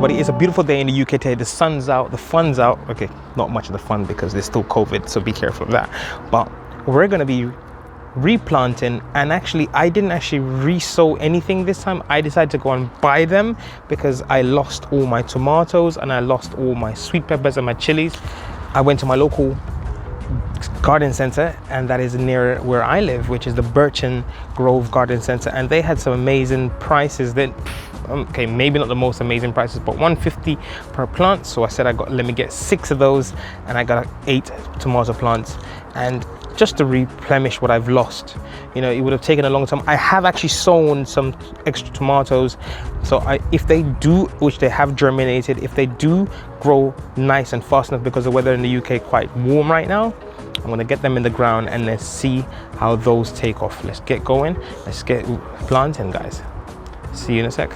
everybody. It's a beautiful day in the UK today. The sun's out, the fun's out. Okay, not much of the fun because there's still COVID, so be careful of that. But we're gonna be replanting, and actually I didn't actually re-sow anything this time. I decided to go and buy them because I lost all my tomatoes and I lost all my sweet peppers and my chilies. I went to my local garden center, and that is near where I live, which is the Birchen Grove Garden Center, and they had some amazing prices. Then okay, maybe not the most amazing prices, but $150 per plant. So I said let me get 6 of those, and I got 8 tomato plants, and just to replenish what I've lost. You know, it would have taken a long time. I have actually sown some extra tomatoes, so if they do, which they have germinated, if they do grow nice and fast enough, because the weather in the UK quite warm right now, I'm gonna get them in the ground and let's see how those take off. Let's get going, let's get planting, guys. See you in a sec.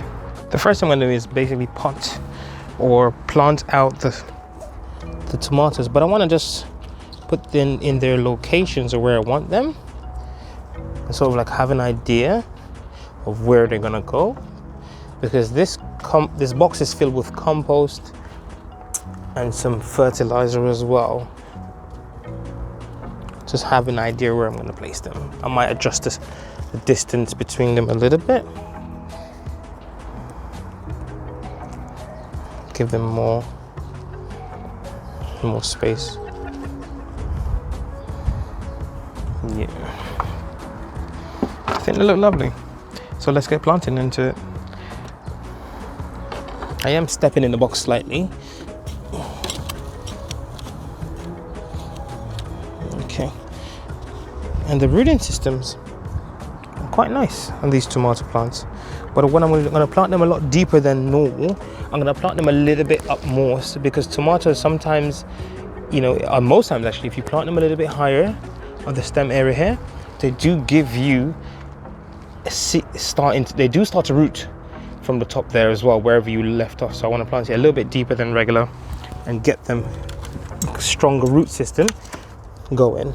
The first thing I'm gonna do is basically pot or plant out the tomatoes, but I wanna just put them in their locations or where I want them, and sort of like have an idea of where they're gonna go, because this box is filled with compost and some fertilizer as well. Just have an idea where I'm gonna place them. I might adjust the distance between them a little bit, give them more space. Yeah, I think they look lovely. So let's get planting into it. I am stepping in the box slightly. Okay, and the rooting systems are quite nice on these tomato plants. But when I'm going to plant them a lot deeper than normal, I'm going to plant them a little bit up more, because tomatoes sometimes, you know, most times actually, if you plant them a little bit higher on the stem area here, they do give you they do start to root from the top there as well, wherever you left off. So I want to plant it a little bit deeper than regular and get them a stronger root system going.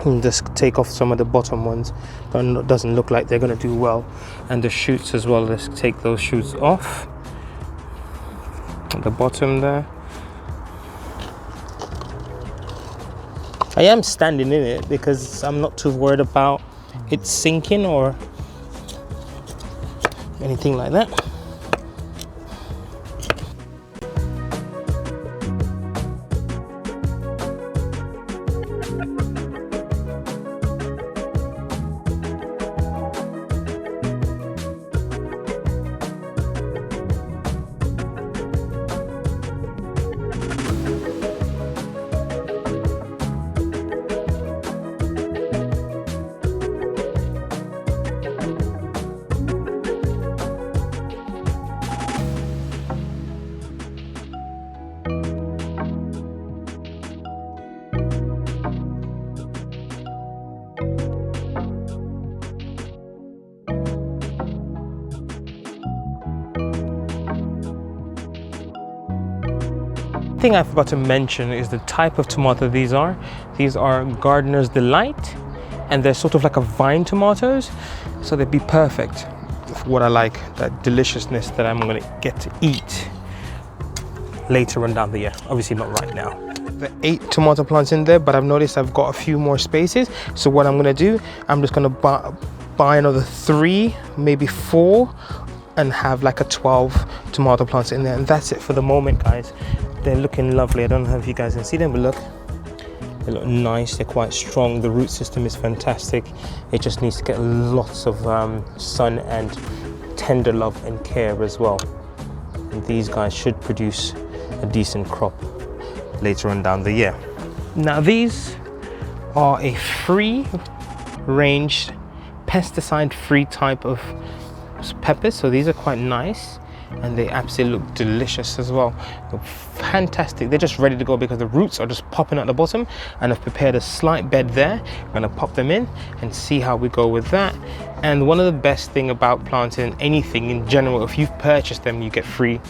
And just take off some of the bottom ones, but it doesn't look like they're going to do well. And the shoots as well, let's take those shoots off at the bottom there. I am standing in it because I'm not too worried about it sinking or anything like that. Thing I forgot to mention is the type of tomato these are. These are Gardener's Delight, and they're sort of like a vine tomatoes, so they'd be perfect for what I like, that deliciousness that I'm going to get to eat later on down the year. Obviously not right now. The 8 tomato plants in there, but I've noticed I've got a few more spaces, so what I'm going to do, I'm just going to buy another 3, maybe 4, and have like a 12 tomato plants in there, and that's it for the moment, guys. They're looking lovely. I don't know if you guys can see them, but look, they look nice. They're quite strong. The root system is fantastic. It just needs to get lots of sun and tender love and care as well. And these guys should produce a decent crop later on down the year. Now these are a free range, pesticide-free type of peppers, so these are quite nice. And they absolutely look delicious as well. They're fantastic. They're just ready to go because the roots are just popping at the bottom, and I've prepared a slight bed there. I'm gonna pop them in and see how we go with that. And one of the best thing about planting anything in general, if you've purchased them, you get free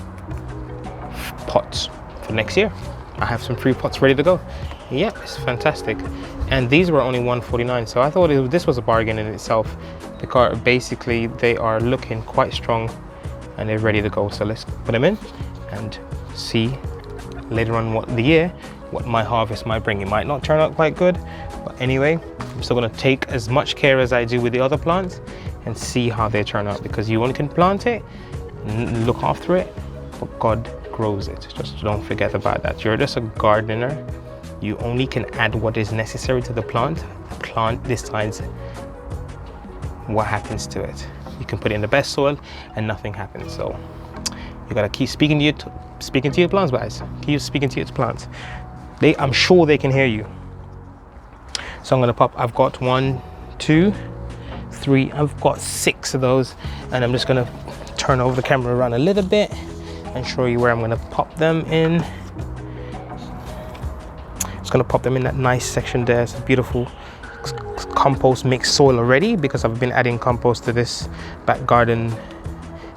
pots for next year. I have some free pots ready to go. Yep, it's fantastic. And these were only $1.49, so I thought this was a bargain in itself, because basically they are looking quite strong and they're ready to go. So let's put them in and see later on what my harvest might bring. It might not turn out quite good, but anyway, I'm still gonna take as much care as I do with the other plants and see how they turn out, because you only can plant it and look after it, but God grows it. Just don't forget about that. You're just a gardener. You only can add what is necessary to the plant. The plant decides what happens to it. You can put it in the best soil and nothing happens. So you gotta keep speaking to your plants, guys. Keep speaking to your plants. I'm sure they can hear you. So I'm gonna pop. I've got 1, 2, 3. I've got 6 of those, and I'm just gonna turn over the camera around a little bit and show you where I'm gonna pop them in. Just gonna pop them in that nice section there. It's a beautiful compost mixed soil already, because I've been adding compost to this back garden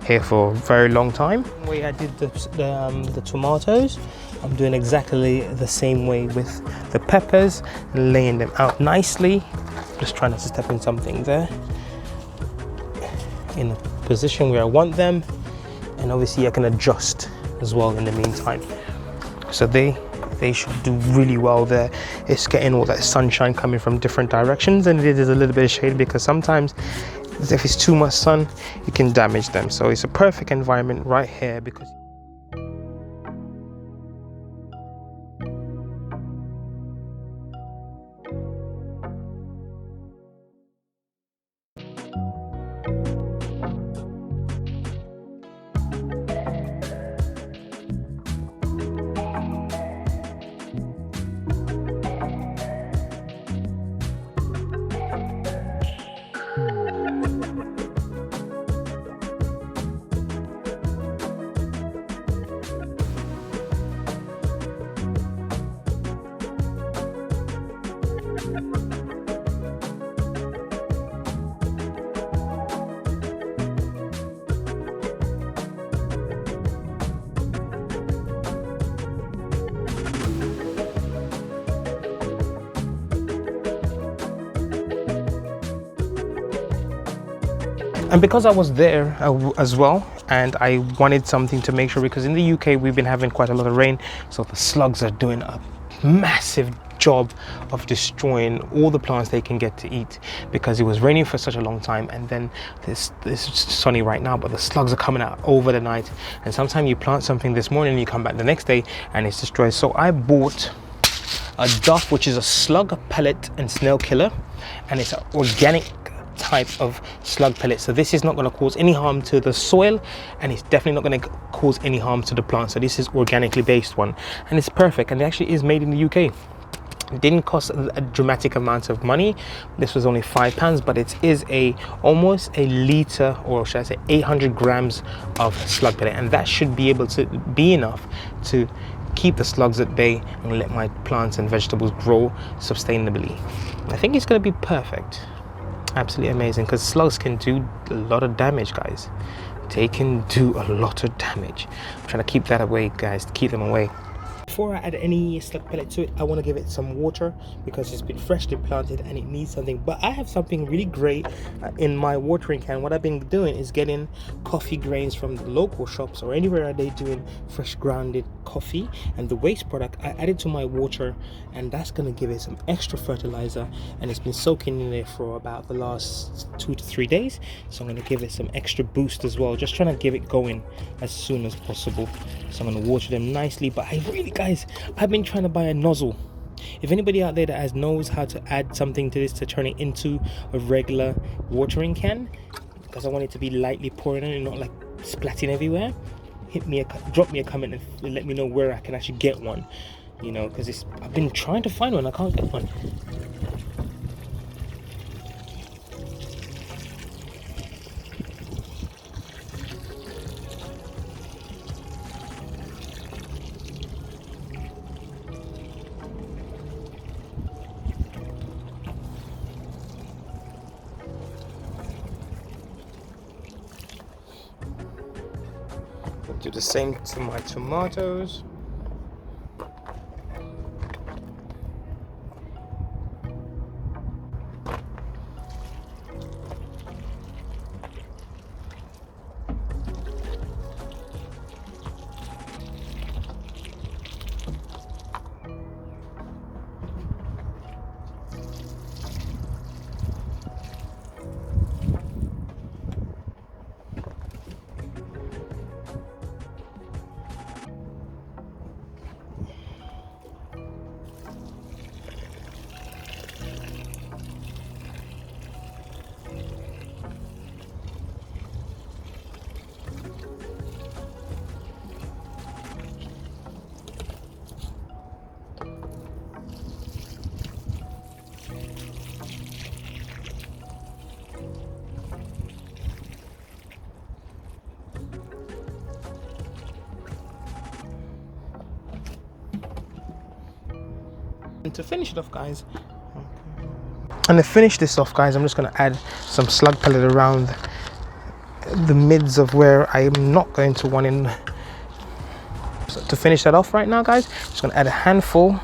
here for a very long time. The way I did the tomatoes, I'm doing exactly the same way with the peppers, laying them out nicely. Just trying to step in something there in the position where I want them, and obviously I can adjust as well in the meantime. So they should do really well there. It's getting all that sunshine coming from different directions, and it is a little bit of shade, because sometimes if it's too much sun, it can damage them. So it's a perfect environment right here, because and because I was there as well, and I wanted something to make sure, because in the UK we've been having quite a lot of rain, so the slugs are doing a massive job of destroying all the plants they can get to eat, because it was raining for such a long time, and then this sunny right now, but the slugs are coming out over the night, and sometimes you plant something this morning and you come back the next day and it's destroyed. So I bought a Duff, which is a slug pellet and snail killer, and it's an organic type of slug pellet. So this is not going to cause any harm to the soil, and it's definitely not going to cause any harm to the plant. So this is organically based one, and it's perfect, and it actually is made in the UK. It didn't cost a dramatic amount of money. This was only £5, but it is almost a litre, or should I say 800 grams of slug pellet, and that should be able to be enough to keep the slugs at bay and let my plants and vegetables grow sustainably. I think it's going to be perfect. Absolutely amazing, because slugs can do a lot of damage, guys. They can do a lot of damage. I'm trying to keep that away, guys, to keep them away. Before I add any slug pellet to it, I want to give it some water, because it's been freshly planted and it needs something. But I have something really great in my watering can. What I've been doing is getting coffee grains from the local shops or anywhere they're doing fresh grounded coffee, and the waste product I added to my water, and that's going to give it some extra fertilizer, and it's been soaking in there for about the last 2 to 3 days. So I'm going to give it some extra boost as well, just trying to give it going as soon as possible. So I'm going to water them nicely. But I really, guys, I've been trying to buy a nozzle. If anybody out there that knows how to add something to this to turn it into a regular watering can, because I want it to be lightly pouring in and not like splatting everywhere, drop me a comment and let me know where I can actually get one, you know, because I've been trying to find one, I can't get one. Do the same to my tomatoes. And to finish it off, guys, I'm just going to add some slug pellet around the mids of where I'm not going to want in. So to finish that off right now, guys, I'm just going to add a handful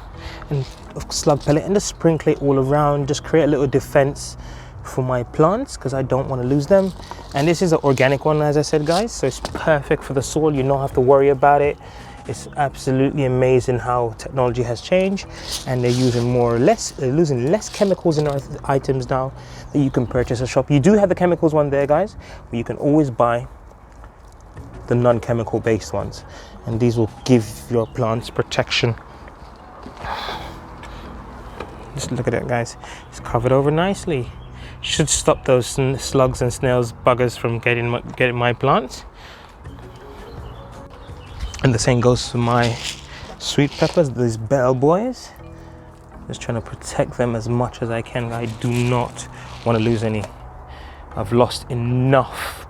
of slug pellet and just sprinkle it all around, just create a little defense for my plants because I don't want to lose them. And this is an organic one, as I said, guys, so it's perfect for the soil. You don't have to worry about it. It's absolutely amazing how technology has changed, and they're using less chemicals in our items now that you can purchase at a shop. You do have the chemicals one there, guys, but you can always buy the non-chemical based ones, and these will give your plants protection. Just look at it, guys. It's covered over nicely. Should stop those slugs and snails, buggers from getting my plants. And the same goes for my sweet peppers, these bell boys. Just trying to protect them as much as I can. I do not want to lose any. I've lost enough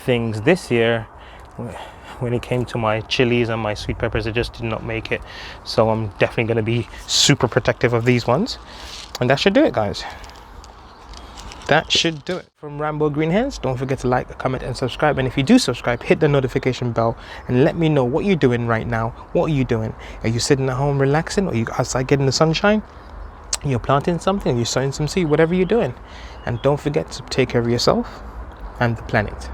things this year. When it came to my chilies and my sweet peppers, it just did not make it. So I'm definitely going to be super protective of these ones. And that should do it, guys. That should do it. From Rambo Green Hens, don't forget to like, comment and subscribe. And if you do subscribe, hit the notification bell and let me know what you're doing right now. What are you doing? Are you sitting at home relaxing? Or are you outside getting the sunshine? You're planting something, you're sowing some seed, whatever you're doing. And don't forget to take care of yourself and the planet.